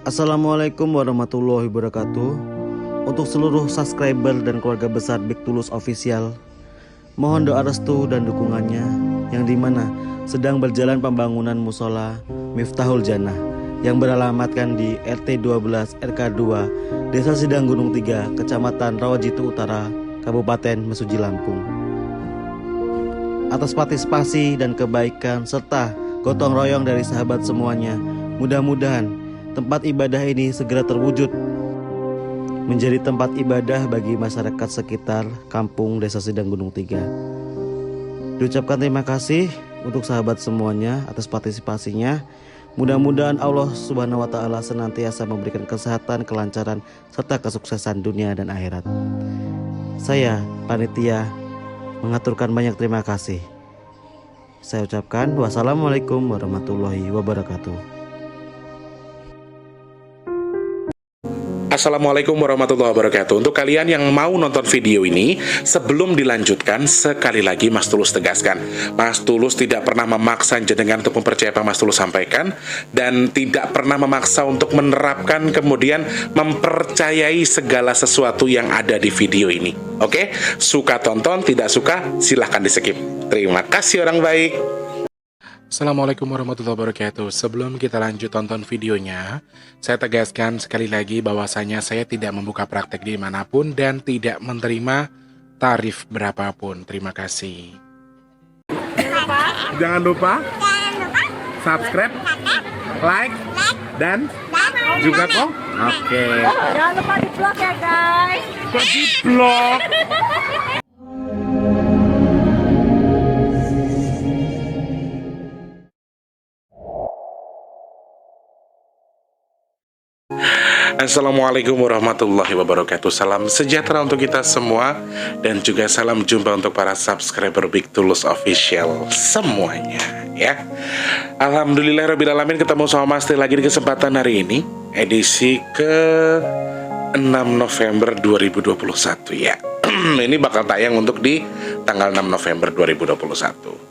Assalamualaikum warahmatullahi wabarakatuh. Untuk seluruh subscriber dan keluarga besar Big Tulus Official, mohon doa restu dan dukungannya, yang dimana sedang berjalan pembangunan musola Miftahul Jannah yang beralamatkan di RT 12 RK 2 Desa Sidang Gunung 3 Kecamatan Rawajitu Utara Kabupaten Mesuji Lampung. Atas partisipasi dan kebaikan serta gotong royong dari sahabat semuanya, mudah-mudahan tempat ibadah ini segera terwujud menjadi tempat ibadah bagi masyarakat sekitar kampung Desa Sidang Gunung 3. Diucapkan terima kasih untuk sahabat semuanya atas partisipasinya. Mudah-mudahan Allah Subhanahu wa taala senantiasa memberikan kesehatan, kelancaran serta kesuksesan dunia dan akhirat. Saya panitia mengaturkan banyak terima kasih. Saya ucapkan wassalamualaikum warahmatullahi wabarakatuh. Assalamualaikum warahmatullahi wabarakatuh. Untuk kalian yang mau nonton video ini, sebelum dilanjutkan, sekali lagi Mas Tulus tegaskan, Mas Tulus tidak pernah memaksa jenengan untuk mempercayai apa Mas Tulus sampaikan, dan tidak pernah memaksa untuk menerapkan kemudian mempercayai segala sesuatu yang ada di video ini. Oke? Suka tonton, tidak suka silahkan di skip. Terima kasih orang baik. Assalamualaikum warahmatullahi wabarakatuh. Sebelum kita lanjut tonton videonya, saya tegaskan sekali lagi bahwasanya saya tidak membuka praktek dimanapun dan tidak menerima tarif berapapun. Terima kasih. Jangan lupa subscribe, like, dan juga kok. Oke. Jangan lupa di vlog ya guys. Kok di vlog? Assalamualaikum warahmatullahi wabarakatuh. Salam sejahtera untuk kita semua, dan juga salam jumpa untuk para subscriber Big Tulus Official semuanya ya. Alhamdulillahirrabbilalamin, ketemu sama Mas Teh lagi di kesempatan hari ini, edisi ke 6 November 2021 ya. Ini bakal tayang untuk di tanggal 6 November 2021.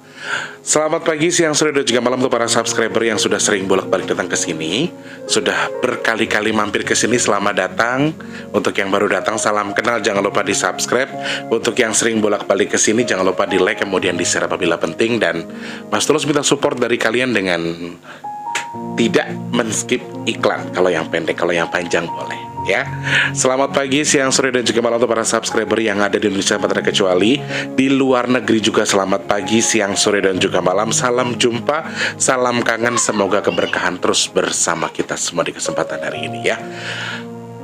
Selamat pagi, siang, sore, dan juga malam untuk para subscriber yang sudah sering bolak-balik datang ke sini, sudah berkali-kali mampir ke sini. Selamat datang. Untuk yang baru datang, salam kenal, jangan lupa di subscribe. Untuk yang sering bolak-balik ke sini, jangan lupa di like, kemudian di share apabila penting. Dan Mas Tulus minta support dari kalian dengan tidak men-skip iklan. Kalau yang pendek, kalau yang panjang boleh ya. Selamat pagi, siang, sore, dan juga malam untuk para subscriber yang ada di Indonesia tanpa terkecuali. Di luar negeri juga selamat pagi, siang, sore, dan juga malam. Salam jumpa, salam kangen. Semoga keberkahan terus bersama kita semua di kesempatan hari ini ya.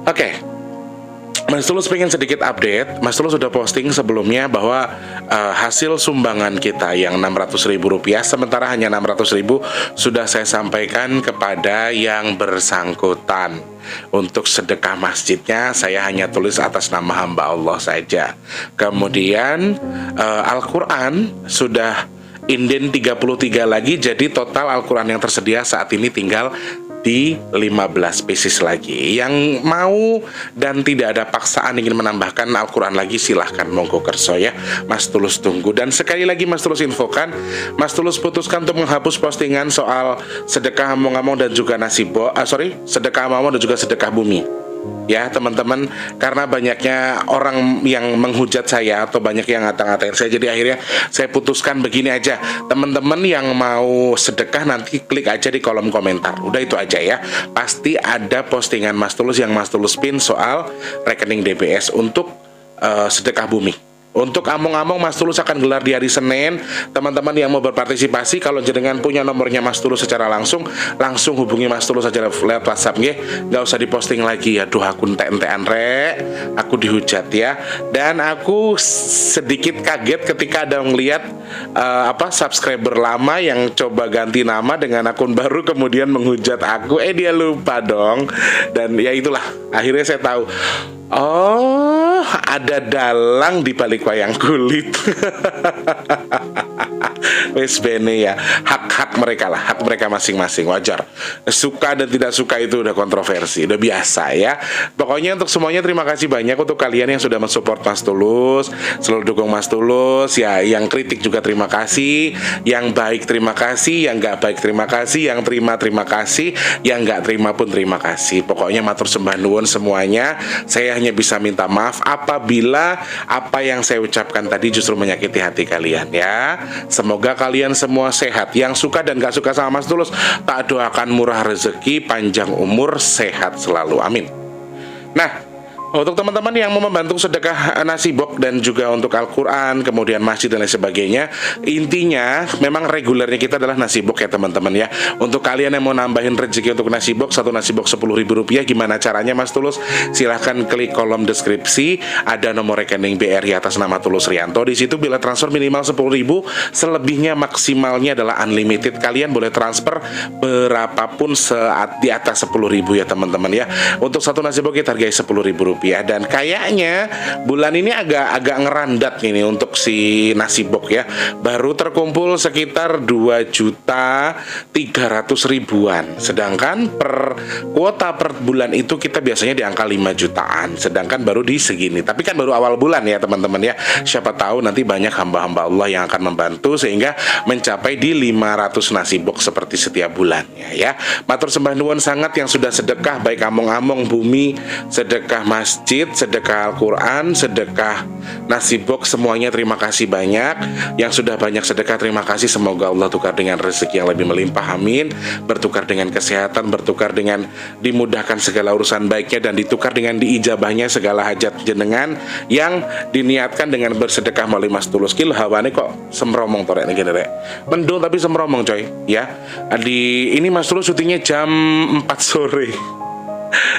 Oke, Mas Tulus pengen sedikit update. Mas Tulus sudah posting sebelumnya bahwa hasil sumbangan kita yang Rp600.000, sementara hanya Rp600.000, sudah saya sampaikan kepada yang bersangkutan. Untuk sedekah masjidnya saya hanya tulis atas nama hamba Allah saja. Kemudian Al-Quran sudah inden 33 lagi, jadi total Al-Quran yang tersedia saat ini tinggal di 15 pieces lagi. Yang mau dan tidak ada paksaan ingin menambahkan Al-Quran lagi, silahkan, monggo kerso ya. Mas Tulus tunggu. Dan sekali lagi Mas Tulus infokan, Mas Tulus putuskan untuk menghapus postingan soal sedekah among-among dan juga sedekah among-among dan juga sedekah bumi ya teman-teman, karena banyaknya orang yang menghujat saya atau banyak yang ngata-ngatain saya. Jadi akhirnya saya putuskan begini aja, teman-teman yang mau sedekah nanti klik aja di kolom komentar, udah itu aja ya. Pasti ada postingan Mas Tulus yang Mas Tulus pin soal rekening DBS untuk sedekah bumi. Untuk among-among Mas Tulus akan gelar di hari Senin. Teman-teman yang mau berpartisipasi, kalau jenengan punya nomornya Mas Tulus secara langsung hubungi Mas Tulus saja lewat WhatsApp nggih. Nggak usah diposting lagi. Aduh, aku ente-entean aku dihujat ya. Dan aku sedikit kaget ketika ada ngelihat subscriber lama yang coba ganti nama dengan akun baru kemudian menghujat aku. Dia lupa dong. Dan ya itulah, akhirnya saya tahu Oh, ada dalang di balik wayang kulit. Wes bene ya, hak mereka lah, hak mereka masing-masing, wajar. Suka dan tidak suka itu udah kontroversi, udah biasa ya. Pokoknya untuk semuanya terima kasih banyak untuk kalian yang sudah mensupport Mas Tulus, selalu dukung Mas Tulus ya. Yang kritik juga terima kasih, yang baik terima kasih, yang nggak baik terima kasih, yang terima kasih, yang nggak terima pun terima kasih. Pokoknya matur sembah nuwun semuanya. Saya hanya bisa minta maaf apabila apa yang saya ucapkan tadi justru menyakiti hati kalian ya. Semoga kalian semua sehat. Yang suka dan gak suka sama Mas Tulus, tak doakan murah rezeki, panjang umur, sehat selalu. Amin. Nah, untuk teman-teman yang mau membantu sedekah nasi bok dan juga untuk Al-Quran, kemudian masjid dan lain sebagainya, intinya memang regulernya kita adalah nasi bok ya teman-teman ya. Untuk kalian yang mau nambahin rezeki untuk nasi bok, satu nasi bok Rp10.000, gimana caranya Mas Tulus? Silahkan klik kolom deskripsi, ada nomor rekening BRI atas nama Tulus Rianto. Di situ bila transfer minimal 10.000, selebihnya maksimalnya adalah unlimited. Kalian boleh transfer berapapun saat di atas 10.000 ya teman-teman ya. Untuk satu nasi bok kita hargai Rp10.000. Dan kayaknya bulan ini agak ngerandat ini untuk si nasi bok ya. Baru terkumpul sekitar 2.300.000-an. Sedangkan per kuota per bulan itu kita biasanya di angka 5 jutaan. Sedangkan baru di segini. Tapi kan baru awal bulan ya teman-teman ya. Siapa tahu nanti banyak hamba-hamba Allah yang akan membantu sehingga mencapai di 500 nasi bok seperti setiap bulannya ya. Matur sembah nuwun sangat yang sudah sedekah, baik among-among bumi, sedekah masjid, sedekah Al-Quran, sedekah nasi bok, semuanya terima kasih banyak. Yang sudah banyak sedekah terima kasih, semoga Allah tukar dengan rezeki yang lebih melimpah, amin. Bertukar dengan kesehatan, bertukar dengan dimudahkan segala urusan baiknya, dan ditukar dengan diijabahnya segala hajat jenengan yang diniatkan dengan bersedekah melalui Mas Tulus. Kil hawane kok semromong torek nih rek. Mendung tapi semromong coy ya. Di ini Mas Tulus syutingnya jam 4 sore.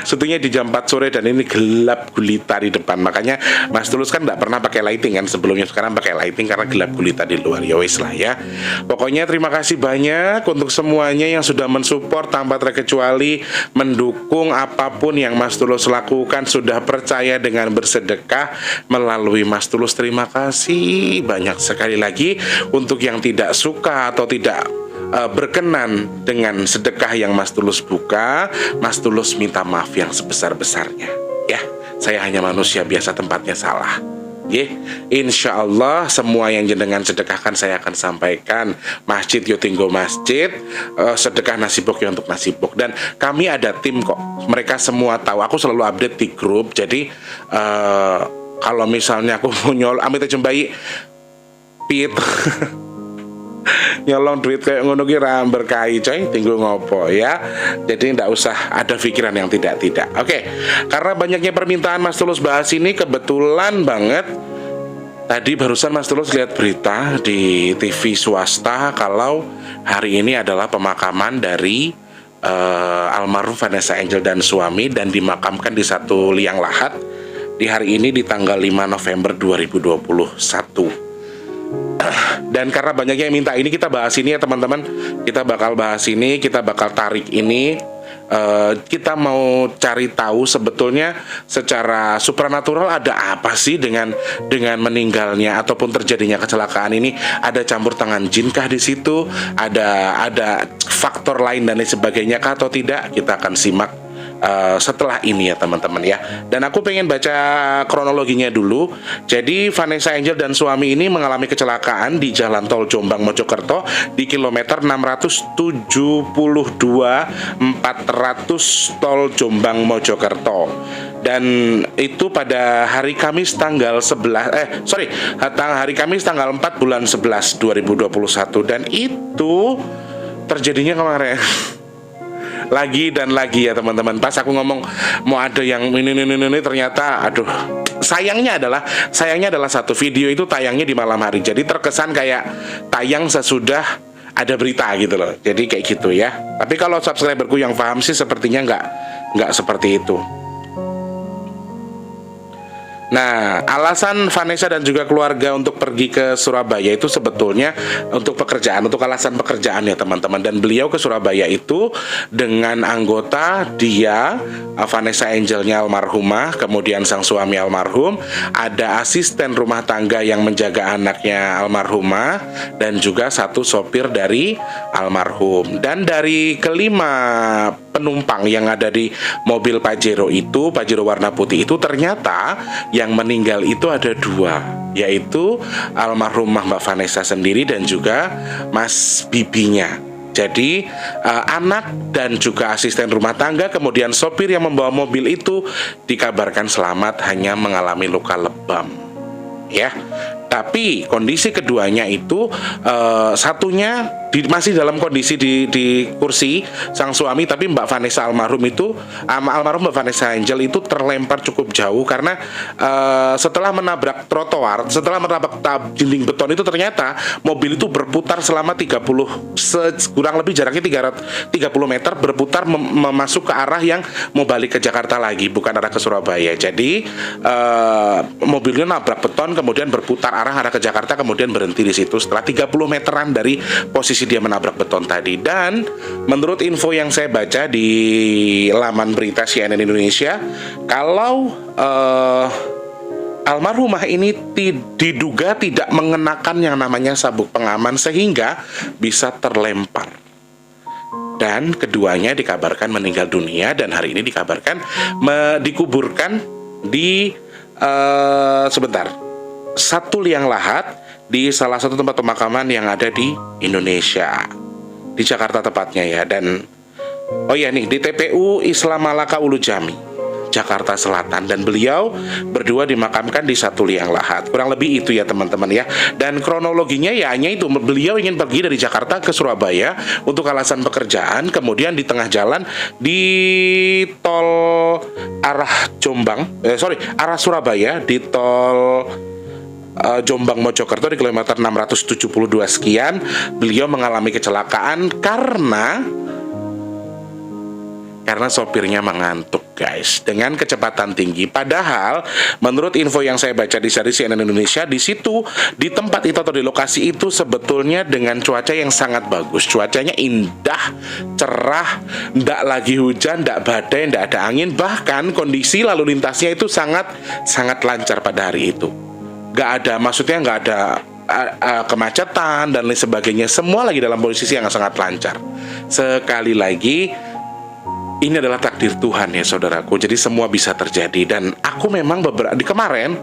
Syutingnya di jam 4 sore dan ini gelap gulita di depan. Makanya Mas Tulus kan nggak pernah pakai lighting kan sebelumnya, sekarang pakai lighting karena gelap gulita di luar. Ya wis lah ya. Pokoknya terima kasih banyak untuk semuanya yang sudah mensupport tanpa terkecuali, mendukung apapun yang Mas Tulus lakukan, sudah percaya dengan bersedekah melalui Mas Tulus. Terima kasih banyak sekali lagi. Untuk yang tidak suka atau tidak berkenan dengan sedekah yang Mas Tulus buka, Mas Tulus minta maaf yang sebesar-besarnya ya. Saya hanya manusia biasa, tempatnya salah ya. Insya Allah semua yang jenengan sedekahkan saya akan sampaikan. Masjid yo tinggo masjid, sedekah nasi bok yo untuk nasi bok. Dan kami ada tim kok, mereka semua tahu. Aku selalu update di grup. Jadi kalau misalnya aku mau nyol amit jembai pit nyolong duit kayak ngono ki ra berkahi coy, tinggal ngopo ya. Jadi ndak usah ada pikiran yang tidak-tidak. Oke, karena banyaknya permintaan Mas Tulus bahas ini, kebetulan banget tadi barusan Mas Tulus lihat berita di TV swasta kalau hari ini adalah pemakaman dari almarhum Vanessa Angel dan suami, dan dimakamkan di satu liang lahat di hari ini di tanggal 5 November 2021. Dan karena banyaknya yang minta ini, kita bahas ini ya teman-teman. Kita bakal bahas ini, kita bakal tarik ini. Kita mau cari tahu sebetulnya secara supranatural ada apa sih dengan meninggalnya ataupun terjadinya kecelakaan ini. Ada campur tangan jinkah di situ? Ada faktor lain dan lain sebagainya kah atau tidak? Kita akan simak setelah ini ya teman-teman ya. Dan aku pengen baca kronologinya dulu. Jadi Vanessa Angel dan suami ini mengalami kecelakaan di jalan tol Jombang Mojokerto di kilometer 672/400 tol Jombang Mojokerto. Dan itu pada hari Kamis tanggal 11 hari Kamis tanggal 4 bulan 11 2021. Dan itu terjadinya kemarin lagi dan lagi ya teman-teman. Pas aku ngomong mau ada yang ini ternyata aduh, sayangnya adalah satu video itu tayangnya di malam hari. Jadi terkesan kayak tayang sesudah ada berita gitu loh. Jadi kayak gitu ya. Tapi kalau subscriberku yang paham sih sepertinya nggak seperti itu. Nah, alasan Vanessa dan juga keluarga untuk pergi ke Surabaya itu sebetulnya untuk pekerjaan, untuk alasan pekerjaan ya teman-teman. Dan beliau ke Surabaya itu dengan anggota dia, Vanessa Angelnya almarhumah, kemudian sang suami almarhum, ada asisten rumah tangga yang menjaga anaknya almarhumah, dan juga satu sopir dari almarhum. Dan dari kelima penumpang yang ada di mobil Pajero itu, Pajero warna putih itu, ternyata yang meninggal itu ada dua, yaitu almarhumah Mbak Vanessa sendiri dan juga Mas bibinya. Jadi anak dan juga asisten rumah tangga, kemudian sopir yang membawa mobil itu dikabarkan selamat, hanya mengalami luka lebam. Ya, tapi kondisi keduanya itu satunya masih dalam kondisi di kursi sang suami, tapi Mbak Vanessa almarhum Mbak Vanessa Angel itu terlempar cukup jauh karena setelah menabrak trotoar, setelah menabrak dinding beton itu, ternyata mobil itu berputar selama 30 kurang lebih jaraknya 30 meter, berputar masuk ke arah yang mau balik ke Jakarta lagi, bukan arah ke Surabaya. Jadi mobilnya nabrak beton, kemudian berputar arah ke Jakarta, kemudian berhenti di situ setelah 30 meteran dari posisi dia menabrak beton tadi. Dan menurut info yang saya baca di laman berita CNN Indonesia, kalau almarhumah ini diduga tidak mengenakan yang namanya sabuk pengaman sehingga bisa terlempar. Dan keduanya dikabarkan meninggal dunia, dan hari ini dikabarkan dikuburkan di satu liang lahat di salah satu tempat pemakaman yang ada di Indonesia, di Jakarta tepatnya ya. Dan oh ya nih, di TPU Islam Malaka Ulu Jami, Jakarta Selatan. Dan beliau berdua dimakamkan di satu liang lahat. Kurang lebih itu ya teman-teman ya. Dan kronologinya ya hanya itu, beliau ingin pergi dari Jakarta ke Surabaya untuk alasan pekerjaan, kemudian di tengah jalan di tol arah arah Surabaya, di tol Jombang Mojokerto di kilometer 672 sekian, beliau mengalami kecelakaan karena sopirnya mengantuk, guys, dengan kecepatan tinggi. Padahal menurut info yang saya baca di CNN Indonesia, di situ, di tempat itu atau di lokasi itu sebetulnya dengan cuaca yang sangat bagus, cuacanya indah, cerah, ndak lagi hujan, ndak badai, ndak ada angin, bahkan kondisi lalu lintasnya itu sangat lancar pada hari itu. Nggak ada kemacetan dan lain sebagainya, semua lagi dalam posisi yang sangat lancar. Sekali lagi, ini adalah takdir Tuhan ya saudaraku. Jadi semua bisa terjadi. Dan aku memang kemarin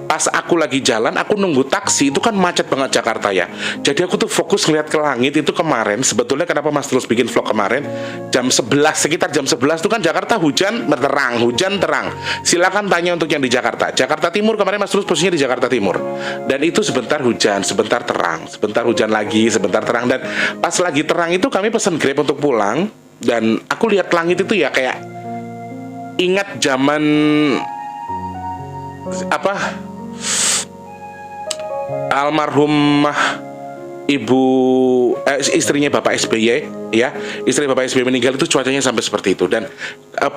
pas aku lagi jalan, aku nunggu taksi, itu kan macet banget Jakarta ya. Jadi aku tuh fokus ngeliat ke langit itu kemarin. Sebetulnya kenapa Mas terus bikin vlog kemarin sekitar jam 11 itu kan Jakarta hujan terang. Silakan tanya untuk yang di Jakarta Timur, kemarin Mas terus posisinya di Jakarta Timur. Dan itu sebentar hujan, sebentar terang, sebentar hujan lagi, sebentar terang. Dan pas lagi terang itu kami pesan Grab untuk pulang. Dan aku lihat langit itu ya kayak ingat zaman almarhumah istrinya Bapak SBY ya, istri Bapak SBY meninggal itu cuacanya sampai seperti itu. Dan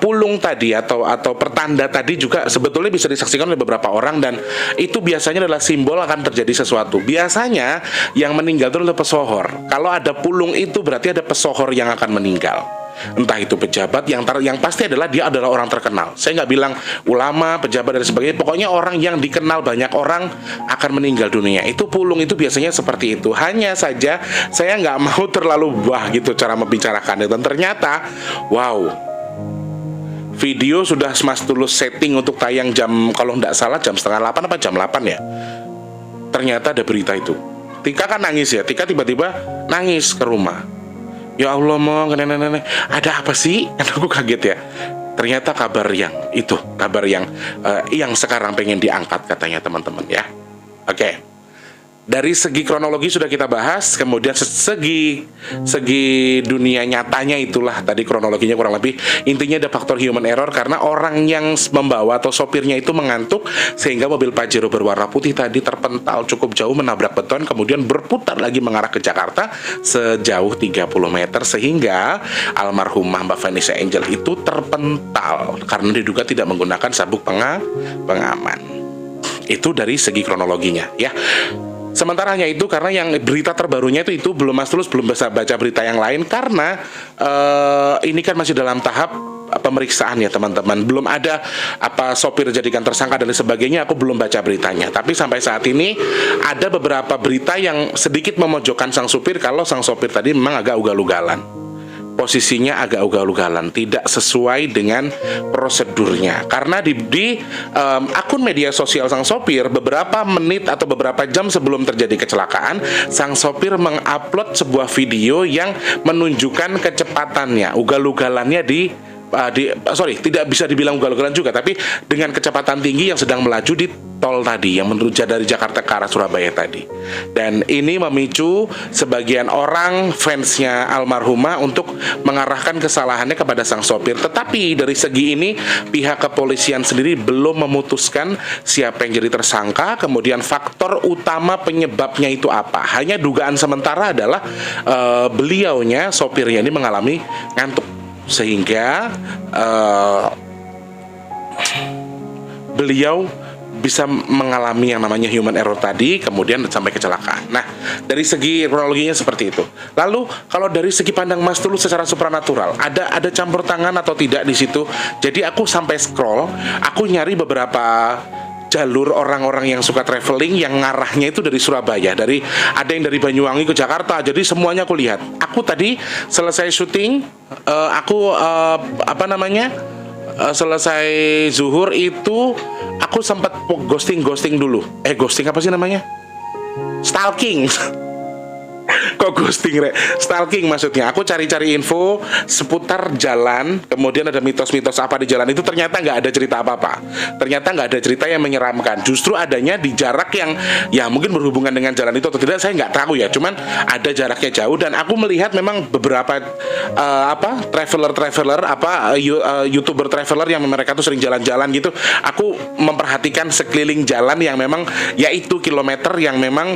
pulung tadi atau pertanda tadi juga sebetulnya bisa disaksikan oleh beberapa orang, dan itu biasanya adalah simbol akan terjadi sesuatu. Biasanya yang meninggal itu adalah pesohor. Kalau ada pulung itu berarti ada pesohor yang akan meninggal. Entah itu pejabat, yang pasti adalah dia adalah orang terkenal. Saya nggak bilang ulama, pejabat dan sebagainya. Pokoknya orang yang dikenal banyak orang akan meninggal dunia. Itu pulung itu biasanya seperti itu. Hanya saja saya nggak mau terlalu gitu cara membicarakannya. Dan ternyata, wow, video sudah Mas Tulus setting untuk tayang jam, kalau nggak salah jam 7:30 apa jam 8 ya. Ternyata ada berita itu. Tika kan nangis ya. Tika tiba-tiba nangis ke rumah. Ya Allah, nenek, ada apa sih? Kan aku kaget ya. Ternyata kabar yang sekarang pengen diangkat katanya teman-teman ya. Oke. Dari segi kronologi sudah kita bahas, kemudian segi dunia nyatanya itulah tadi kronologinya kurang lebih. Intinya ada faktor human error karena orang yang membawa atau sopirnya itu mengantuk sehingga mobil Pajero berwarna putih tadi terpental cukup jauh menabrak beton, kemudian berputar lagi mengarah ke Jakarta sejauh 30 meter sehingga almarhumah Mbak Vanessa Angel itu terpental karena diduga tidak menggunakan sabuk pengaman. Itu dari segi kronologinya ya. Sementara hanya itu, karena yang berita terbarunya itu Mas Tulus belum bisa baca berita yang lain karena ini kan masih dalam tahap pemeriksaan ya teman-teman. Belum ada apa sopir dijadikan tersangka dan sebagainya, aku belum baca beritanya. Tapi sampai saat ini ada beberapa berita yang sedikit memojokkan sang supir kalau sang sopir tadi memang agak ugal-ugalan. Posisinya agak ugal-ugalan, tidak sesuai dengan prosedurnya. Karena di akun media sosial sang sopir, beberapa menit atau beberapa jam sebelum terjadi kecelakaan, sang sopir mengupload sebuah video yang menunjukkan kecepatannya, ugal-ugalannya tidak bisa dibilang ugal-ugalan juga, tapi dengan kecepatan tinggi yang sedang melaju di tol tadi, yang menurut dari Jakarta ke arah Surabaya tadi. Dan ini memicu sebagian orang fansnya almarhumah untuk mengarahkan kesalahannya kepada sang sopir. Tetapi dari segi ini pihak kepolisian sendiri belum memutuskan siapa yang jadi tersangka, kemudian faktor utama penyebabnya itu apa. Hanya dugaan sementara adalah beliaunya, sopirnya ini mengalami ngantuk, sehingga beliau bisa mengalami yang namanya human error tadi, kemudian sampai kecelakaan. Nah, dari segi kronologinya seperti itu. Lalu kalau dari segi pandang Mas Tulus secara supranatural, ada campur tangan atau tidak di situ? Jadi aku sampai scroll, aku nyari beberapa jalur orang-orang yang suka traveling yang ngarahnya itu dari Surabaya, ada yang dari Banyuwangi ke Jakarta. Jadi semuanya aku lihat. Aku tadi selesai syuting, selesai zuhur itu aku sempat ghosting dulu. Ghosting apa sih namanya? Stalking. Kok ghosting, Rek? Stalking maksudnya. Aku cari-cari info seputar jalan, kemudian ada mitos-mitos apa di jalan itu, ternyata nggak ada cerita apa-apa. Ternyata nggak ada cerita yang menyeramkan. Justru adanya di jarak yang ya mungkin berhubungan dengan jalan itu atau tidak, saya nggak tahu ya. Cuman ada jaraknya jauh dan aku melihat memang beberapa YouTuber traveler yang mereka tuh sering jalan-jalan gitu. Aku memperhatikan sekeliling jalan yang memang yaitu kilometer yang memang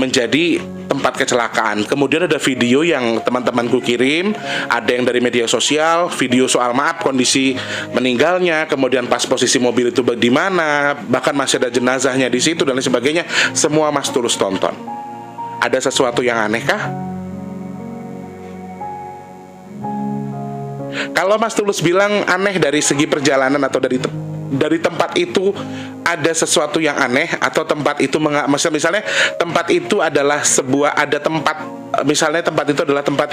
menjadi tempat kecelakaan. Kemudian ada video yang teman-temanku kirim, ada yang dari media sosial, video soal kondisi meninggalnya, kemudian pas posisi mobil itu di mana, bahkan masih ada jenazahnya di situ dan lain sebagainya. Semua Mas Tulus tonton. Ada sesuatu yang aneh kah? Kalau Mas Tulus bilang aneh dari segi perjalanan atau dari tempat itu ada sesuatu yang aneh, atau tempat itu misalnya tempat itu adalah misalnya tempat itu adalah tempat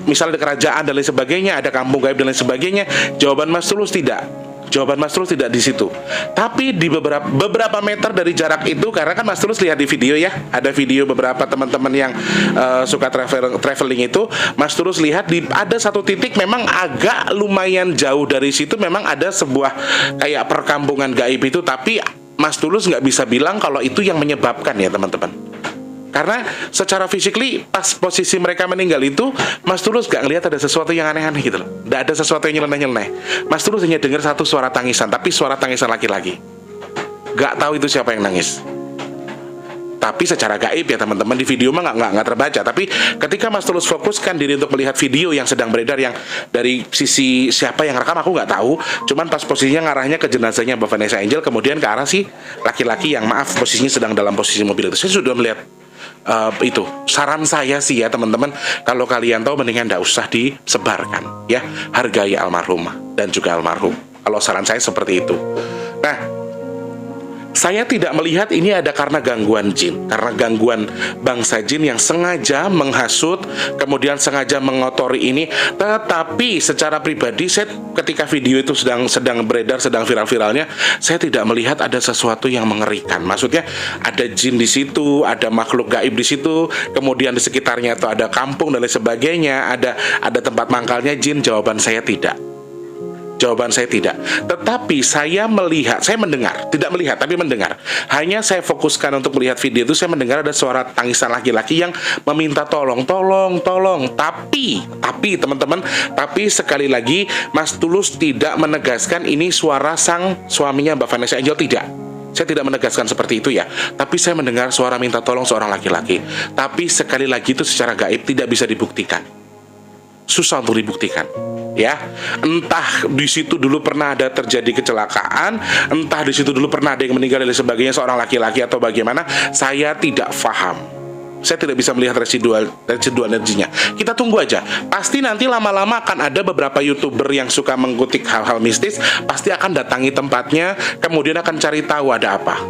misalnya kerajaan dan lain sebagainya, ada kampung gaib dan lain sebagainya, jawaban Mas Tulus tidak. Jawaban Mas Tulus tidak di situ. Tapi di beberapa meter dari jarak itu, karena kan Mas Tulus lihat di video ya, ada video beberapa teman-teman yang suka traveling itu, Mas Tulus lihat ada satu titik memang agak lumayan jauh dari situ, memang ada sebuah kayak perkampungan gaib itu, tapi Mas Tulus nggak bisa bilang kalau itu yang menyebabkan ya teman-teman. Karena secara physically pas posisi mereka meninggal itu, Mas Tulus gak ngelihat ada sesuatu yang aneh-aneh gitu loh. Gak ada sesuatu yang nyeleneh-nyeleneh. Mas Tulus hanya dengar satu suara tangisan, tapi suara tangisan laki-laki. Gak tahu itu siapa yang nangis. Tapi secara gaib ya teman-teman, di video mah nggak terbaca. Tapi ketika Mas Tulus fokuskan diri untuk melihat video yang sedang beredar, yang dari sisi siapa yang rekam aku nggak tahu. Cuman pas posisinya ngarahnya ke jenazahnya Mbak Vanessa Angel, kemudian ke arah si laki-laki yang posisinya sedang dalam posisi mobil itu. Saya sudah melihat itu. Saran saya sih ya teman-teman, kalau kalian tahu mendingan nggak usah disebarkan ya, hargai almarhumah dan juga almarhum. Kalau saran saya seperti itu. Nah, saya tidak melihat ini ada karena gangguan jin, karena gangguan bangsa jin yang sengaja menghasut, kemudian sengaja mengotori ini. Tetapi secara pribadi, saya ketika video itu sedang beredar, sedang viral-viralnya, saya tidak melihat ada sesuatu yang mengerikan. Maksudnya ada jin di situ, ada makhluk gaib di situ, kemudian di sekitarnya itu ada kampung dan lain sebagainya, ada tempat mangkalnya jin. Jawaban saya tidak. Jawaban saya tidak. Tetapi saya mendengar, tidak melihat tapi mendengar. Hanya saya fokuskan untuk melihat video itu, saya mendengar ada suara tangisan laki-laki yang meminta tolong. Tapi teman-teman, tapi sekali lagi Mas Tulus tidak menegaskan ini suara sang suaminya Mbak Vanessa Angel, tidak. Saya tidak menegaskan seperti itu ya. Tapi saya mendengar suara minta tolong seorang laki-laki. Tapi sekali lagi itu secara gaib tidak bisa dibuktikan. Susah untuk dibuktikan. Ya, entah di situ dulu pernah ada terjadi kecelakaan, entah di situ dulu pernah ada yang meninggal dan sebagainya, seorang laki-laki atau bagaimana, saya tidak paham. Saya tidak bisa melihat residual energinya. Kita tunggu aja. Pasti nanti lama-lama akan ada beberapa YouTuber yang suka mengkutik hal-hal mistis, pasti akan datangi tempatnya, kemudian akan cari tahu ada apa.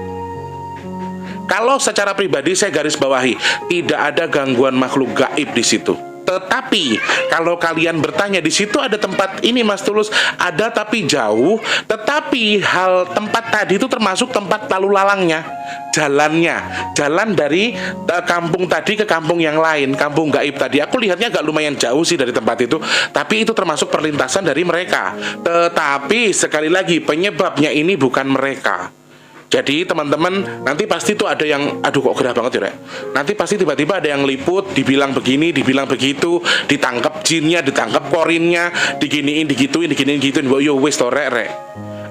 Kalau secara pribadi saya garis bawahi, tidak ada gangguan makhluk gaib di situ. Tetapi kalau kalian bertanya di situ ada tempat ini Mas Tulus, ada tapi jauh. Tetapi hal tempat tadi itu termasuk tempat lalu lalangnya, jalan dari kampung tadi ke kampung yang lain, kampung gaib tadi. Aku lihatnya agak lumayan jauh sih dari tempat itu, tapi itu termasuk perlintasan dari mereka. Tetapi sekali lagi penyebabnya ini bukan mereka. Jadi teman-teman, nanti pasti tuh ada yang, aduh kok gerah banget ya Rek. Nanti pasti tiba-tiba ada yang liput, dibilang begini, dibilang begitu, ditangkap jinnya, ditangkap korinnya, diginiin, digituin, yo wis to Rek.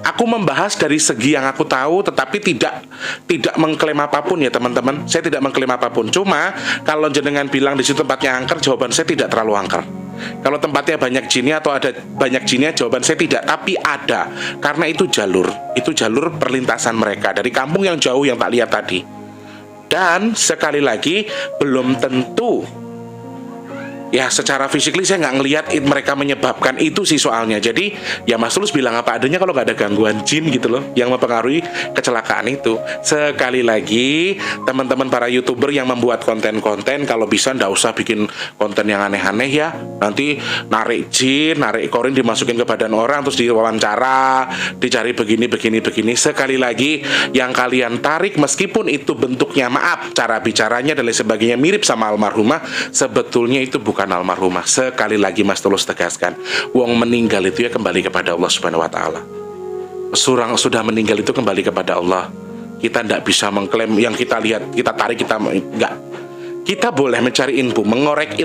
Aku membahas dari segi yang aku tahu, tetapi tidak mengklaim apapun ya teman-teman. Saya tidak mengklaim apapun. Cuma kalau jenengan bilang di situ tempatnya angker, jawaban saya tidak terlalu angker. Kalau tempatnya banyak jinnya atau ada banyak jinnya, jawaban saya tidak, tapi ada. Karena itu jalur perlintasan mereka dari kampung yang jauh yang tak lihat tadi. Dan sekali lagi belum tentu ya secara fisikly saya nggak ngelihat mereka menyebabkan itu sih soalnya. Jadi ya Mas Tulus bilang apa adanya kalau nggak ada gangguan jin gitu loh yang mempengaruhi kecelakaan itu. Sekali lagi teman-teman para YouTuber yang membuat konten-konten, kalau bisa nggak usah bikin konten yang aneh-aneh ya. Nanti narik jin, narik korin dimasukin ke badan orang terus diwawancara, dicari begini. Sekali lagi yang kalian tarik meskipun itu bentuknya maaf cara bicaranya dan lain sebagainya mirip sama almarhumah, sebetulnya itu bukan almarhumah. Sekali lagi Mas Tulus tegaskan, wong meninggal itu ya kembali kepada Allah Subhanahu wa taala. Surang sudah meninggal itu kembali kepada Allah. Kita tidak bisa mengklaim yang kita lihat, kita tarik, kita enggak. Kita boleh mencari info, mengorek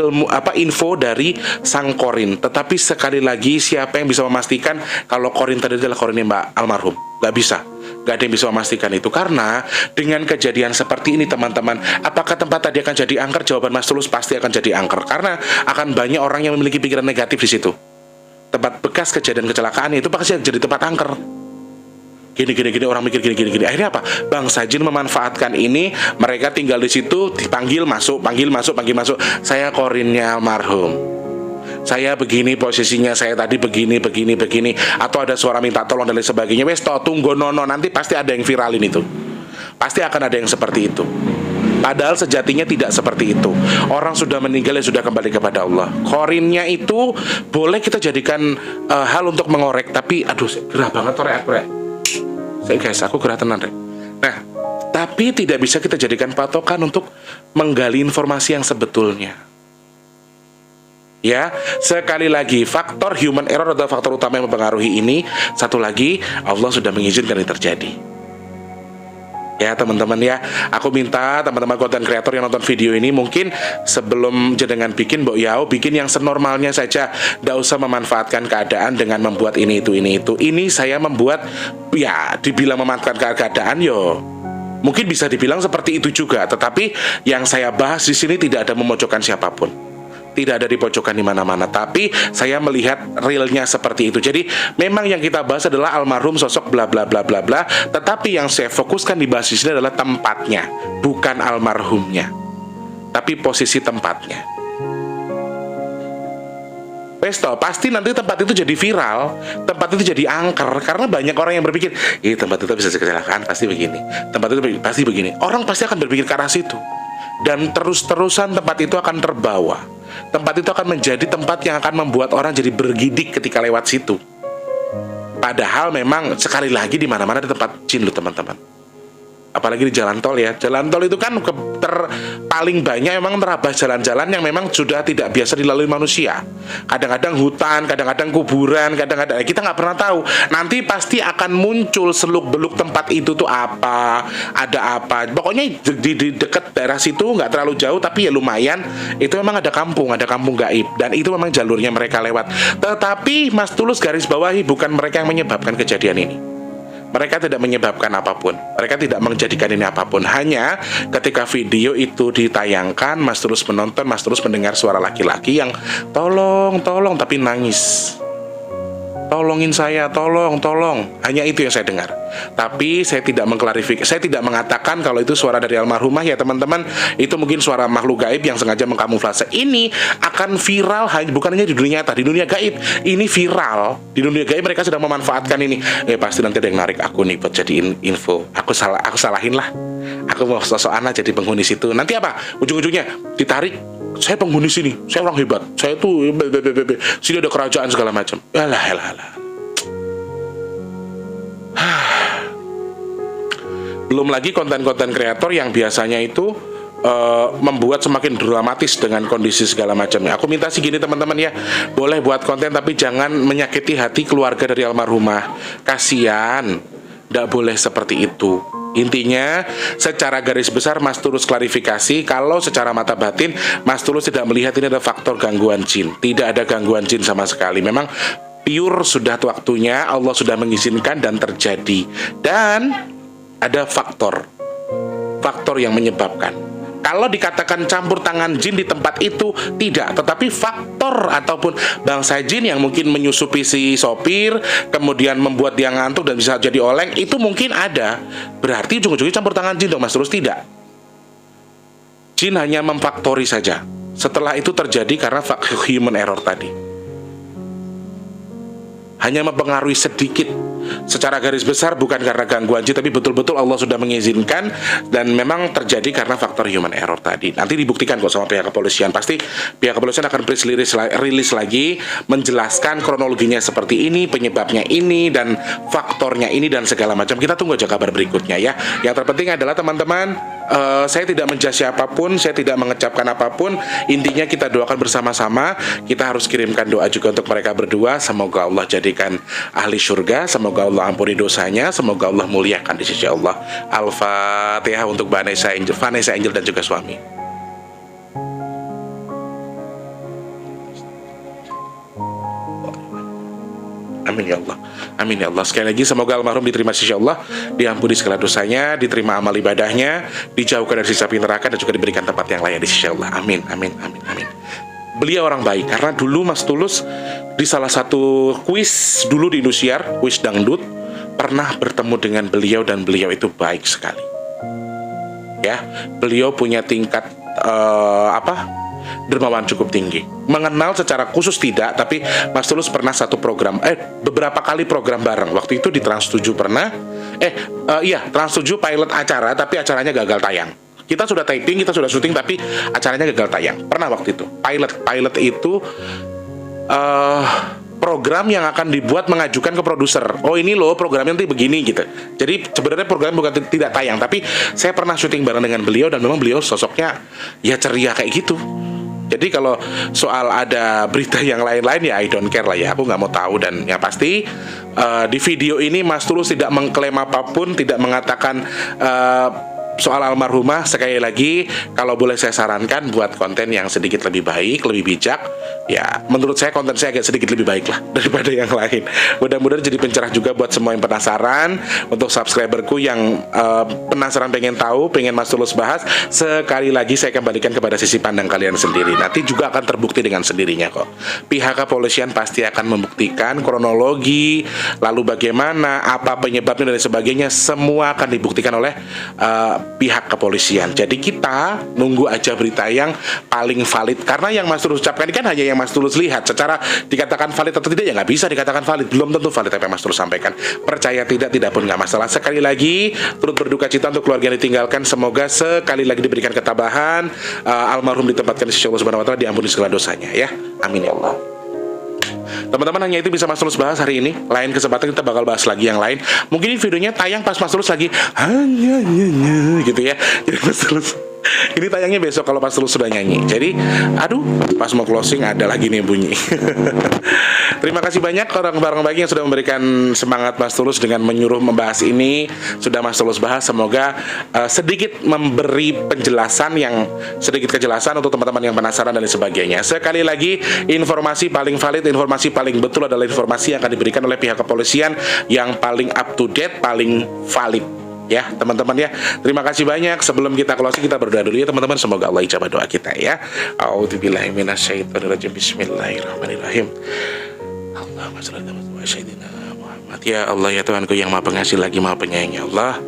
info dari sang korin. Tetapi sekali lagi siapa yang bisa memastikan kalau korin tadi adalah korinnya Mbak almarhum? Nggak bisa. Nggak ada yang bisa memastikan itu. Karena dengan kejadian seperti ini teman-teman, apakah tempat tadi akan jadi angker? Jawaban Mas Tulus pasti akan jadi angker. Karena akan banyak orang yang memiliki pikiran negatif di situ. Tempat bekas kejadian kecelakaan itu pasti jadi tempat angker. Gini orang mikir gini. Akhirnya apa? Bangsa jin memanfaatkan ini, mereka tinggal di situ, dipanggil masuk. Saya korinnya almarhum. Saya begini posisinya, saya tadi begini. Atau ada suara minta tolong dan lain sebagainya. Wes tunggu nono, nanti pasti ada yang viralin itu. Pasti akan ada yang seperti itu. Padahal sejatinya tidak seperti itu. Orang sudah meninggal ya sudah kembali kepada Allah. Korinnya itu boleh kita jadikan hal untuk mengorek. Tapi aduh gerah banget Rek. Guys, aku gerah tenan Rek. Nah, tapi tidak bisa kita jadikan patokan untuk menggali informasi yang sebetulnya. Ya, sekali lagi faktor human error adalah faktor utama yang mempengaruhi ini. Satu lagi, Allah sudah mengizinkan ini terjadi. Ya teman-teman ya, aku minta teman-teman konten kreator yang nonton video ini mungkin sebelum jenengan bikin, bikin yang senormalnya saja. Nggak usah memanfaatkan keadaan dengan membuat ini itu. Ini saya membuat, ya dibilang memanfaatkan keadaan, mungkin bisa dibilang seperti itu juga. Tetapi yang saya bahas di sini tidak ada memojokkan siapapun. Tidak ada di pojokan di mana-mana, tapi saya melihat realnya seperti itu. Jadi memang yang kita bahas adalah almarhum sosok bla bla bla bla bla, tetapi yang saya fokuskan di bahas di sini adalah tempatnya, bukan almarhumnya, tapi posisi tempatnya. Pesto, pasti nanti tempat itu jadi viral, tempat itu jadi angker, karena banyak orang yang berpikir, tempat itu bisa kecelakaan, pasti begini, tempat itu pasti begini. Orang pasti akan berpikir ke arah situ, dan terus-terusan tempat itu akan terbawa. Tempat itu akan menjadi tempat yang akan membuat orang jadi bergidik ketika lewat situ. Padahal memang sekali lagi di mana-mana ada tempat jin loh teman-teman. Apalagi di jalan tol ya. Jalan tol itu kan paling banyak memang terabas jalan-jalan yang memang sudah tidak biasa dilalui manusia. Kadang-kadang hutan, kadang-kadang kuburan, kadang-kadang kita nggak pernah tahu. Nanti pasti akan muncul seluk-beluk tempat itu tuh apa, ada apa. Pokoknya di dekat daerah situ nggak terlalu jauh tapi ya lumayan. Itu memang ada kampung gaib dan itu memang jalurnya mereka lewat. Tetapi Mas Tulus garis bawahi bukan mereka yang menyebabkan kejadian ini. Mereka tidak menyebabkan apapun. Mereka tidak menjadikan ini apapun. Hanya ketika video itu ditayangkan, Mas terus menonton, Mas terus mendengar suara laki-laki yang tolong tapi nangis. tolongin saya, tolong. Hanya itu yang saya dengar. Tapi saya tidak mengklarifikasi, saya tidak mengatakan kalau itu suara dari almarhumah ya teman-teman. Itu mungkin suara makhluk gaib yang sengaja mengkamuflase. Ini akan viral, bukan hanya di dunia nyata, di dunia gaib. Ini viral. Di dunia gaib mereka sedang memanfaatkan ini. Pasti nanti ada yang narik aku nih buat jadiin info. Aku salahin lah. Aku mau sosokan jadi penghuni situ. Nanti apa? Ujung-ujungnya ditarik. Saya penghuni sini, saya orang hebat, saya tuh sini ada kerajaan segala macam. Alah. Belum lagi konten-konten kreator yang biasanya itu membuat semakin dramatis dengan kondisi segala macamnya. Aku minta sih gini teman-teman ya, boleh buat konten tapi jangan menyakiti hati keluarga dari almarhumah. Kasian, tidak boleh seperti itu. Intinya, secara garis besar Mas Tulus klarifikasi, kalau secara mata batin Mas Tulus tidak melihat ini ada faktor gangguan jin. Tidak ada gangguan jin sama sekali. Memang pure sudah waktunya, Allah sudah mengizinkan dan terjadi. Dan ada faktor yang menyebabkan. Kalau dikatakan campur tangan jin di tempat itu, tidak. Tetapi faktor ataupun bangsa jin yang mungkin menyusupi si sopir, kemudian membuat dia ngantuk dan bisa jadi oleng, itu mungkin ada. Berarti ujung-ujungnya campur tangan jin dong Mas Tulus? Tidak. Jin hanya memfaktori saja. Setelah itu terjadi karena human error tadi. Hanya mempengaruhi sedikit. Secara garis besar bukan karena gangguan jin, tapi betul-betul Allah sudah mengizinkan dan memang terjadi karena faktor human error tadi. Nanti dibuktikan kok sama pihak kepolisian. Pasti pihak kepolisian akan rilis lagi menjelaskan kronologinya seperti ini, penyebabnya ini, dan faktornya ini dan segala macam. Kita tunggu aja kabar berikutnya ya. Yang terpenting adalah teman-teman, saya tidak menjudge apapun, saya tidak mengecapkan apapun. Intinya kita doakan bersama-sama. Kita harus kirimkan doa juga untuk mereka berdua. Semoga Allah jadikan ahli surga. Semoga Allah ampuni dosanya. Semoga Allah muliakan di sisi Allah. Al-Fatihah untuk Vanessa Angel dan juga suami. Amin ya Allah. Amin ya Allah. Sekali lagi semoga almarhum diterima sisi Allah, diampuni segala dosanya, diterima amal ibadahnya, dijauhkan dari siksa api neraka dan juga diberikan tempat yang layak di sisi Allah. Amin. Beliau orang baik karena dulu Mas Tulus di salah satu kuis dulu di Indosiar, kuis dangdut, pernah bertemu dengan beliau dan beliau itu baik sekali. Ya, beliau punya tingkat dermawan cukup tinggi. Mengenal secara khusus tidak, tapi Mas Tulus pernah beberapa kali program bareng. Waktu itu di Trans 7 pernah. Trans 7 pilot acara, tapi acaranya gagal tayang. Kita sudah taping, kita sudah syuting, tapi acaranya gagal tayang. Pernah waktu itu. Pilot itu program yang akan dibuat mengajukan ke produser. Oh ini loh programnya nanti begini gitu. Jadi sebenarnya program bukan tidak tayang, tapi saya pernah syuting bareng dengan beliau dan memang beliau sosoknya ya ceria kayak gitu. Jadi kalau soal ada berita yang lain-lain ya I don't care lah ya, aku nggak mau tahu. Dan yang pasti di video ini Mas Tulus tidak mengklaim apapun, tidak mengatakan soal almarhumah. Sekali lagi, kalau boleh saya sarankan buat konten yang sedikit lebih baik, lebih bijak. Ya, menurut saya konten saya agak sedikit lebih baik lah daripada yang lain. Mudah-mudahan jadi pencerah juga buat semua yang penasaran. Untuk subscriberku yang penasaran pengen tahu, pengen Mas Tulus bahas, sekali lagi saya kembalikan kepada sisi pandang kalian sendiri. Nanti juga akan terbukti dengan sendirinya kok. Pihak kepolisian pasti akan membuktikan kronologi, lalu bagaimana, apa penyebabnya dan sebagainya, semua akan dibuktikan oleh pihak kepolisian. Jadi kita nunggu aja berita yang paling valid, karena yang Mas Tulus ucapkan kan hanya yang Mas Tulus lihat. Secara dikatakan valid atau tidak ya nggak bisa dikatakan valid, belum tentu valid apa yang Mas Tulus sampaikan. Percaya tidak pun nggak masalah. Sekali lagi turut berduka cita untuk keluarga yang ditinggalkan. Semoga sekali lagi diberikan ketabahan, almarhum ditempatkan di sisi Allah Subhanahu wa Ta'ala, diampuni segala dosanya ya. Amin ya Allah. Teman-teman, hanya itu bisa Mas Tulus bahas hari ini. Lain kesempatan kita bakal bahas lagi yang lain. Mungkin ini videonya tayang pas Mas Tulus lagi gitu ya. Jadi Mas Tulus ini tayangnya besok kalau Mas Tulus sudah nyanyi. Jadi pas mau closing ada lagi nih bunyi. Terima kasih banyak orang-orang baik yang sudah memberikan semangat Mas Tulus dengan menyuruh membahas ini. Sudah Mas Tulus bahas, semoga sedikit memberi penjelasan yang sedikit kejelasan untuk teman-teman yang penasaran dan sebagainya. Sekali lagi, informasi paling valid, informasi paling betul adalah informasi yang akan diberikan oleh pihak kepolisian yang paling up to date, paling valid. Ya teman-teman ya, terima kasih banyak. Sebelum kita closing, kita berdoa dulu ya teman-teman. Semoga Allah ijabah doa kita ya. A'udzubillahi minasyaitonirrajim. Bismillahirrahmanirrahim. Allahumma shalli ala Sayyidina Muhammad. Ya Allah ya Tuhanku yang Maha Pengasih lagi Maha Penyayang ya Allah,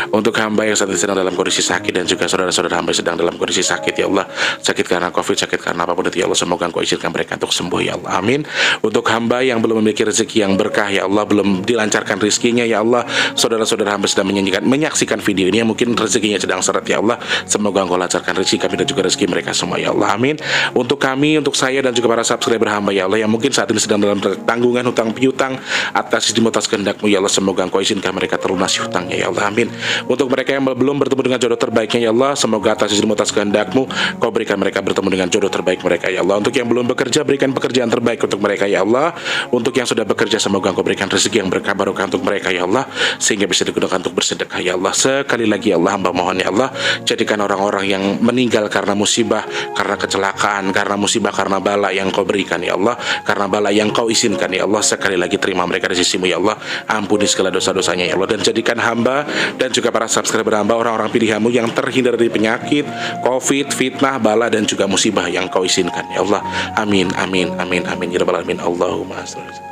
untuk hamba yang saat ini sedang dalam kondisi sakit dan juga saudara-saudara hamba yang sedang dalam kondisi sakit ya Allah, sakit karena COVID, sakit karena apapun itu ya Allah, semoga Engkau izinkan mereka untuk sembuh ya Allah, amin. Untuk hamba yang belum memiliki rezeki yang berkah ya Allah, belum dilancarkan rezekinya ya Allah, saudara-saudara hamba sedang menyaksikan video ini yang mungkin rezekinya sedang seret ya Allah, semoga Engkau lancarkan rezeki kami dan juga rezeki mereka semua ya Allah, amin. Untuk kami, untuk saya dan juga para subscriber hamba ya Allah yang mungkin saat ini sedang dalam tanggungan hutang piutang atas izin atas kehendak-Mu ya Allah, semoga Engkau izinkan mereka terlunasi hutangnya ya Allah, amin. Untuk mereka yang belum bertemu dengan jodoh terbaiknya ya Allah, semoga atas izin atas kehendak-Mu Kau berikan mereka bertemu dengan jodoh terbaik mereka ya Allah. Untuk yang belum bekerja, berikan pekerjaan terbaik untuk mereka ya Allah. Untuk yang sudah bekerja, semoga Engkau berikan rezeki yang berkah barokah untuk mereka ya Allah, sehingga bisa digunakan untuk bersedekah ya Allah. Sekali lagi ya Allah, hamba mohon ya Allah, jadikan orang-orang yang meninggal karena musibah, karena kecelakaan, karena musibah, karena bala yang Kau berikan ya Allah, karena bala yang Kau izinkan ya Allah, sekali lagi terima mereka di sisi-Mu ya Allah, ampuni segala dosa-dosanya ya Allah, dan jadikan hamba dan juga para subscriber hamba orang-orang pilihan-Mu yang terhindar dari penyakit, COVID, fitnah, bala dan juga musibah yang Kau izinkan ya Allah, amin amin amin amin ya rabbal alamin. Allahumma sholli.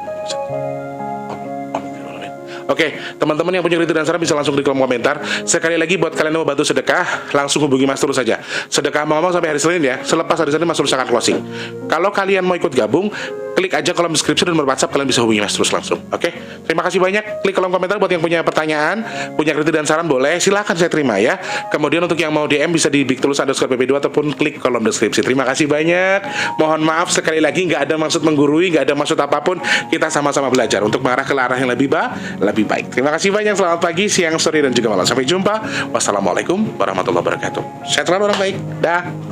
Oke, teman-teman yang punya kritik dan saran bisa langsung di kolom komentar. Sekali lagi buat kalian yang mau bantu sedekah, langsung hubungi Mas Tulus saja. Sedekah ngomong sampai hari Senin ya. Selepas hari Senin Mas Tulus akan closing. Kalau kalian mau ikut gabung, klik aja kolom deskripsi dan nomor WhatsApp, kalian bisa hubungi Mas Tulus langsung. Oke, terima kasih banyak. Klik kolom komentar buat yang punya pertanyaan, punya kritik dan saran boleh, silahkan saya terima ya. Kemudian untuk yang mau DM bisa di @bigtulus_pp2 ataupun klik kolom deskripsi. Terima kasih banyak. Mohon maaf sekali lagi, nggak ada maksud menggurui, nggak ada maksud apapun. Kita sama-sama belajar untuk mengarah ke arah yang lebih baik. Terima kasih banyak. Selamat pagi, siang, sore dan juga malam. Sampai jumpa. Wassalamualaikum warahmatullahi wabarakatuh. Sehat selalu orang baik. Dah.